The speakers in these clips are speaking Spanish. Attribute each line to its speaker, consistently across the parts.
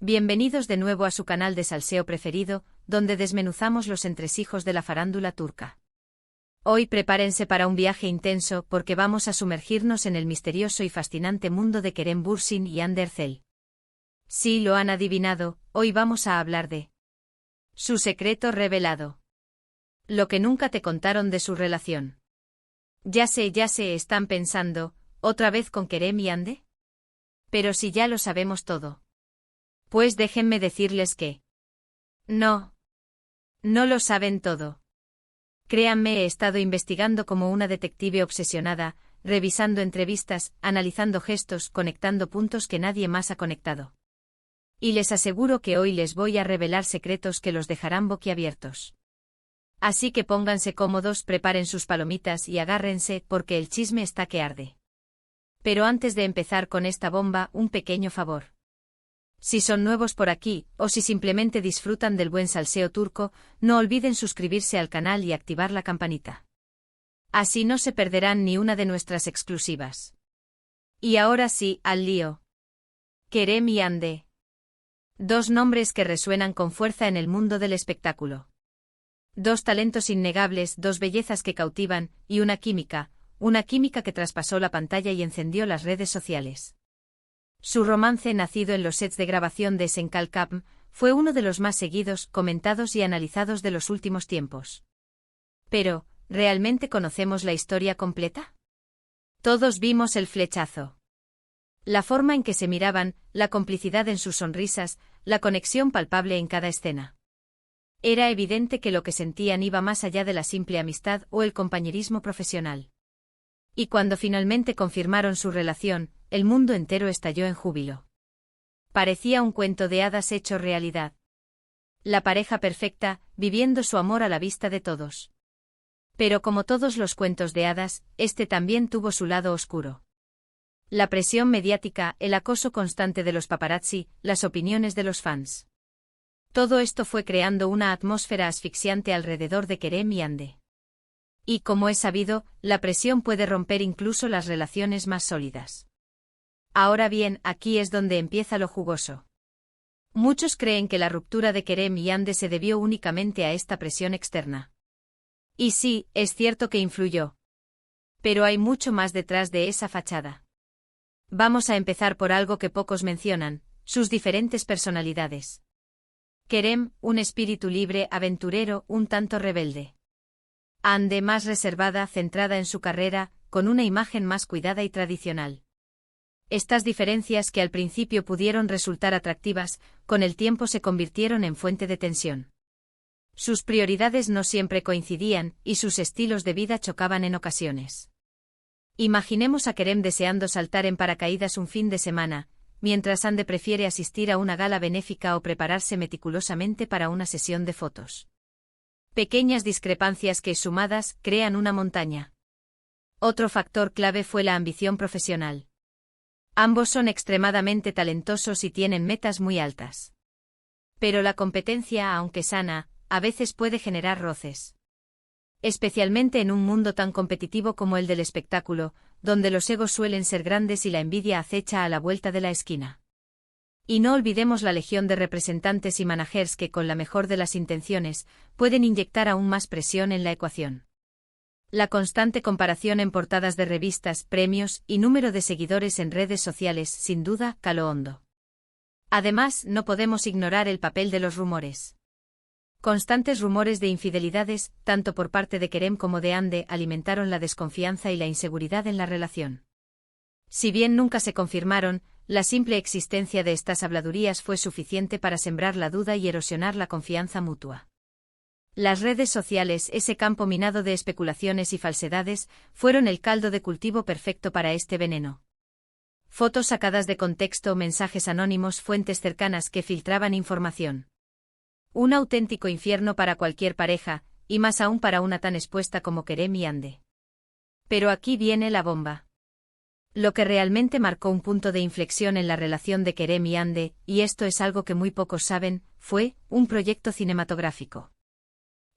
Speaker 1: Bienvenidos de nuevo a su canal de salseo preferido, donde desmenuzamos los entresijos de la farándula turca. Hoy prepárense para un viaje intenso porque vamos a sumergirnos en el misterioso y fascinante mundo de Kerem Bürsin y Hande Erçel. Sí, lo han adivinado, hoy vamos a hablar de su secreto revelado. Lo que nunca te contaron de su relación. Ya sé, están pensando, ¿otra vez con Kerem y Hande? Pero si ya lo sabemos todo. Pues déjenme decirles que no lo saben todo. Créanme, he estado investigando como una detective obsesionada, revisando entrevistas, analizando gestos, conectando puntos que nadie más ha conectado. Y les aseguro que hoy les voy a revelar secretos que los dejarán boquiabiertos. Así que pónganse cómodos, preparen sus palomitas y agárrense porque el chisme está que arde. Pero antes de empezar con esta bomba, un pequeño favor. Si son nuevos por aquí, o si simplemente disfrutan del buen salseo turco, no olviden suscribirse al canal y activar la campanita. Así no se perderán ni una de nuestras exclusivas. Y ahora sí, al lío. Kerem y Hande. Dos nombres que resuenan con fuerza en el mundo del espectáculo. Dos talentos innegables, dos bellezas que cautivan, y una química que traspasó la pantalla y encendió las redes sociales. Su romance, nacido en los sets de grabación de Esencal Capm, fue uno de los más seguidos, comentados y analizados de los últimos tiempos. Pero, ¿realmente conocemos la historia completa? Todos vimos el flechazo. La forma en que se miraban, la complicidad en sus sonrisas, la conexión palpable en cada escena. Era evidente que lo que sentían iba más allá de la simple amistad o el compañerismo profesional. Y cuando finalmente confirmaron su relación, el mundo entero estalló en júbilo. Parecía un cuento de hadas hecho realidad. La pareja perfecta, viviendo su amor a la vista de todos. Pero como todos los cuentos de hadas, este también tuvo su lado oscuro. La presión mediática, el acoso constante de los paparazzi, las opiniones de los fans. Todo esto fue creando una atmósfera asfixiante alrededor de Kerem y Hande. Y como es sabido, la presión puede romper incluso las relaciones más sólidas. Ahora bien, aquí es donde empieza lo jugoso. Muchos creen que la ruptura de Kerem y Hande se debió únicamente a esta presión externa. Y sí, es cierto que influyó. Pero hay mucho más detrás de esa fachada. Vamos a empezar por algo que pocos mencionan, sus diferentes personalidades. Kerem, un espíritu libre, aventurero, un tanto rebelde. Hande, más reservada, centrada en su carrera, con una imagen más cuidada y tradicional. Estas diferencias que al principio pudieron resultar atractivas, con el tiempo se convirtieron en fuente de tensión. Sus prioridades no siempre coincidían, y sus estilos de vida chocaban en ocasiones. Imaginemos a Kerem deseando saltar en paracaídas un fin de semana, mientras Hande prefiere asistir a una gala benéfica o prepararse meticulosamente para una sesión de fotos. Pequeñas discrepancias que, sumadas, crean una montaña. Otro factor clave fue la ambición profesional. Ambos son extremadamente talentosos y tienen metas muy altas. Pero la competencia, aunque sana, a veces puede generar roces. Especialmente en un mundo tan competitivo como el del espectáculo, donde los egos suelen ser grandes y la envidia acecha a la vuelta de la esquina. Y no olvidemos la legión de representantes y managers que, con la mejor de las intenciones, pueden inyectar aún más presión en la ecuación. La constante comparación en portadas de revistas, premios y número de seguidores en redes sociales, sin duda, caló hondo. Además, no podemos ignorar el papel de los rumores. Constantes rumores de infidelidades, tanto por parte de Kerem como de Hande, alimentaron la desconfianza y la inseguridad en la relación. Si bien nunca se confirmaron, la simple existencia de estas habladurías fue suficiente para sembrar la duda y erosionar la confianza mutua. Las redes sociales, ese campo minado de especulaciones y falsedades, fueron el caldo de cultivo perfecto para este veneno. Fotos sacadas de contexto, mensajes anónimos, fuentes cercanas que filtraban información. Un auténtico infierno para cualquier pareja, y más aún para una tan expuesta como Kerem y Hande. Pero aquí viene la bomba. Lo que realmente marcó un punto de inflexión en la relación de Kerem y Hande, y esto es algo que muy pocos saben, fue un proyecto cinematográfico.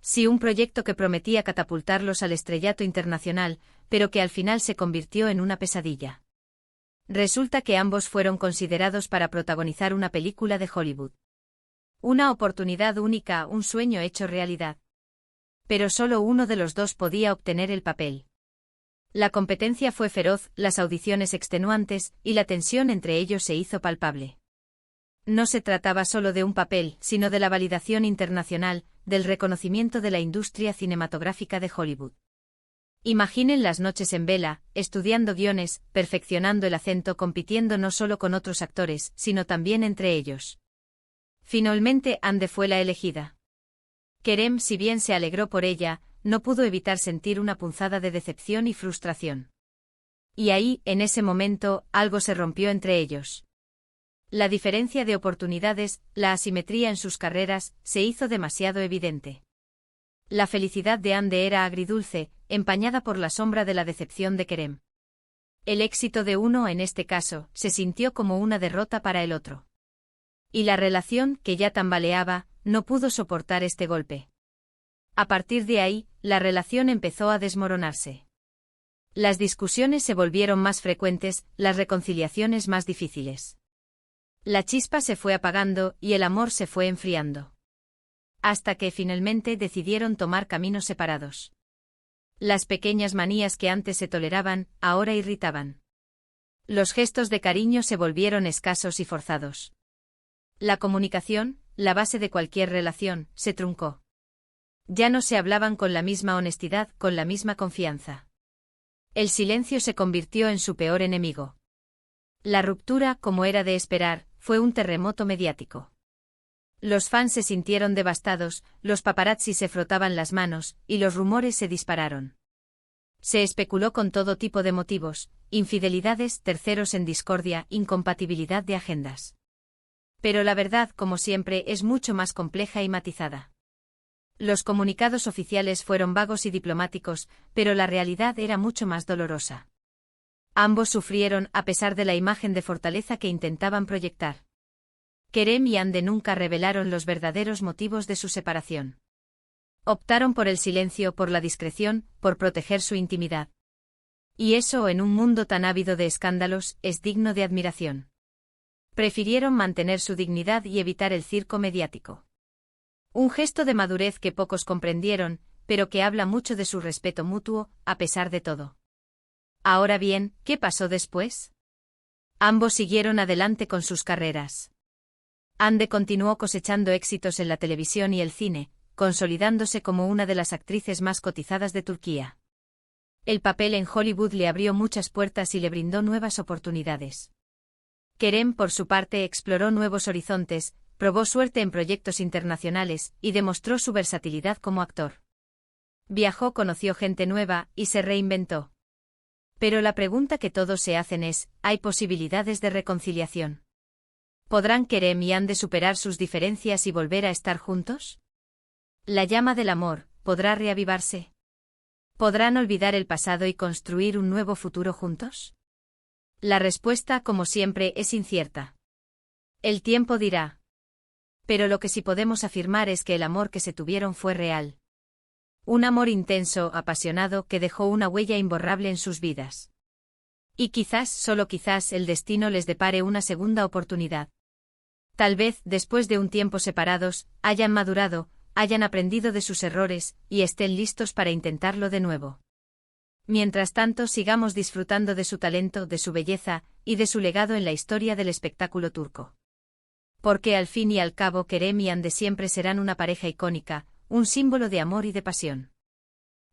Speaker 1: Sí, un proyecto que prometía catapultarlos al estrellato internacional, pero que al final se convirtió en una pesadilla. Resulta que ambos fueron considerados para protagonizar una película de Hollywood. Una oportunidad única, un sueño hecho realidad. Pero solo uno de los dos podía obtener el papel. La competencia fue feroz, las audiciones extenuantes, y la tensión entre ellos se hizo palpable. No se trataba solo de un papel, sino de la validación internacional, del reconocimiento de la industria cinematográfica de Hollywood. Imaginen las noches en vela, estudiando guiones, perfeccionando el acento, compitiendo no solo con otros actores, sino también entre ellos. Finalmente Ande fue la elegida. Kerem, si bien se alegró por ella, no pudo evitar sentir una punzada de decepción y frustración. Y ahí, en ese momento, algo se rompió entre ellos. La diferencia de oportunidades, la asimetría en sus carreras, se hizo demasiado evidente. La felicidad de Ande era agridulce, empañada por la sombra de la decepción de Kerem. El éxito de uno, en este caso, se sintió como una derrota para el otro. Y la relación, que ya tambaleaba, no pudo soportar este golpe. A partir de ahí, la relación empezó a desmoronarse. Las discusiones se volvieron más frecuentes, las reconciliaciones más difíciles. La chispa se fue apagando y el amor se fue enfriando. Hasta que finalmente decidieron tomar caminos separados. Las pequeñas manías que antes se toleraban, ahora irritaban. Los gestos de cariño se volvieron escasos y forzados. La comunicación, la base de cualquier relación, se truncó. Ya no se hablaban con la misma honestidad, con la misma confianza. El silencio se convirtió en su peor enemigo. La ruptura, como era de esperar, fue un terremoto mediático. Los fans se sintieron devastados, los paparazzi se frotaban las manos, y los rumores se dispararon. Se especuló con todo tipo de motivos, infidelidades, terceros en discordia, incompatibilidad de agendas. Pero la verdad, como siempre, es mucho más compleja y matizada. Los comunicados oficiales fueron vagos y diplomáticos, pero la realidad era mucho más dolorosa. Ambos sufrieron, a pesar de la imagen de fortaleza que intentaban proyectar. Kerem y Ande nunca revelaron los verdaderos motivos de su separación. Optaron por el silencio, por la discreción, por proteger su intimidad. Y eso, en un mundo tan ávido de escándalos, es digno de admiración. Prefirieron mantener su dignidad y evitar el circo mediático. Un gesto de madurez que pocos comprendieron, pero que habla mucho de su respeto mutuo, a pesar de todo. Ahora bien, ¿qué pasó después? Ambos siguieron adelante con sus carreras. Ande continuó cosechando éxitos en la televisión y el cine, consolidándose como una de las actrices más cotizadas de Turquía. El papel en Hollywood le abrió muchas puertas y le brindó nuevas oportunidades. Kerem, por su parte, exploró nuevos horizontes, probó suerte en proyectos internacionales y demostró su versatilidad como actor. Viajó, conoció gente nueva y se reinventó. Pero la pregunta que todos se hacen es, ¿hay posibilidades de reconciliación? ¿Podrán Kerem y Ande superar sus diferencias y volver a estar juntos? ¿La llama del amor podrá reavivarse? ¿Podrán olvidar el pasado y construir un nuevo futuro juntos? La respuesta, como siempre, es incierta. El tiempo dirá. Pero lo que sí podemos afirmar es que el amor que se tuvieron fue real. Un amor intenso, apasionado, que dejó una huella imborrable en sus vidas. Y quizás, solo quizás, el destino les depare una segunda oportunidad. Tal vez, después de un tiempo separados, hayan madurado, hayan aprendido de sus errores, y estén listos para intentarlo de nuevo. Mientras tanto, sigamos disfrutando de su talento, de su belleza, y de su legado en la historia del espectáculo turco. Porque al fin y al cabo Kerem y Ande siempre serán una pareja icónica, un símbolo de amor y de pasión.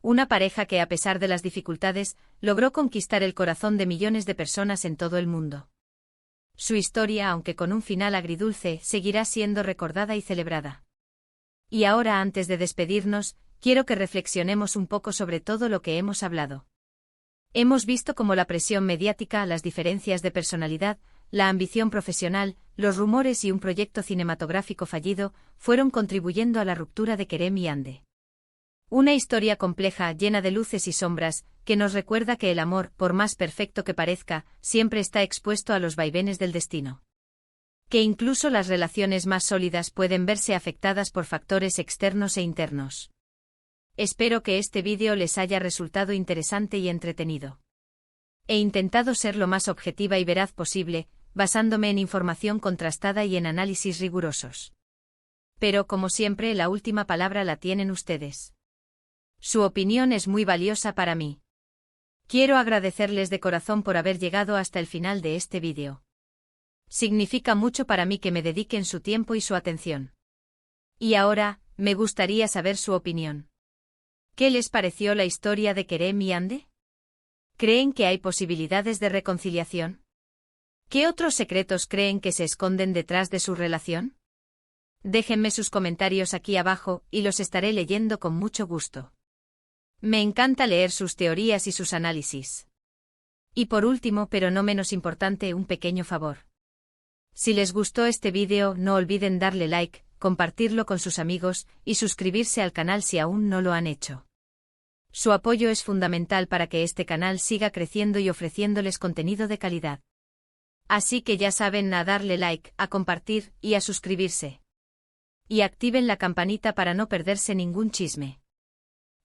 Speaker 1: Una pareja que, a pesar de las dificultades, logró conquistar el corazón de millones de personas en todo el mundo. Su historia, aunque con un final agridulce, seguirá siendo recordada y celebrada. Y ahora, antes de despedirnos, quiero que reflexionemos un poco sobre todo lo que hemos hablado. Hemos visto cómo la presión mediática, las diferencias de personalidad, la ambición profesional, los rumores y un proyecto cinematográfico fallido, fueron contribuyendo a la ruptura de Kerem y Ande. Una historia compleja, llena de luces y sombras, que nos recuerda que el amor, por más perfecto que parezca, siempre está expuesto a los vaivenes del destino. Que incluso las relaciones más sólidas pueden verse afectadas por factores externos e internos. Espero que este vídeo les haya resultado interesante y entretenido. He intentado ser lo más objetiva y veraz posible, basándome en información contrastada y en análisis rigurosos. Pero, como siempre, la última palabra la tienen ustedes. Su opinión es muy valiosa para mí. Quiero agradecerles de corazón por haber llegado hasta el final de este vídeo. Significa mucho para mí que me dediquen su tiempo y su atención. Y ahora, me gustaría saber su opinión. ¿Qué les pareció la historia de Kerem y Ande? ¿Creen que hay posibilidades de reconciliación? ¿Qué otros secretos creen que se esconden detrás de su relación? Déjenme sus comentarios aquí abajo y los estaré leyendo con mucho gusto. Me encanta leer sus teorías y sus análisis. Y por último, pero no menos importante, un pequeño favor. Si les gustó este vídeo, no olviden darle like, compartirlo con sus amigos y suscribirse al canal si aún no lo han hecho. Su apoyo es fundamental para que este canal siga creciendo y ofreciéndoles contenido de calidad. Así que ya saben, a darle like, a compartir y a suscribirse. Y activen la campanita para no perderse ningún chisme.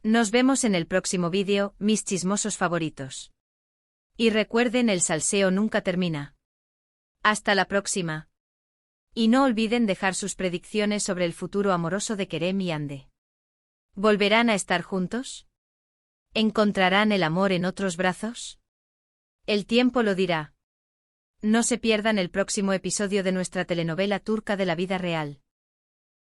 Speaker 1: Nos vemos en el próximo vídeo, mis chismosos favoritos. Y recuerden, el salseo nunca termina. Hasta la próxima. Y no olviden dejar sus predicciones sobre el futuro amoroso de Kerem y Ande. ¿Volverán a estar juntos? ¿Encontrarán el amor en otros brazos? El tiempo lo dirá. No se pierdan el próximo episodio de nuestra telenovela turca de la vida real.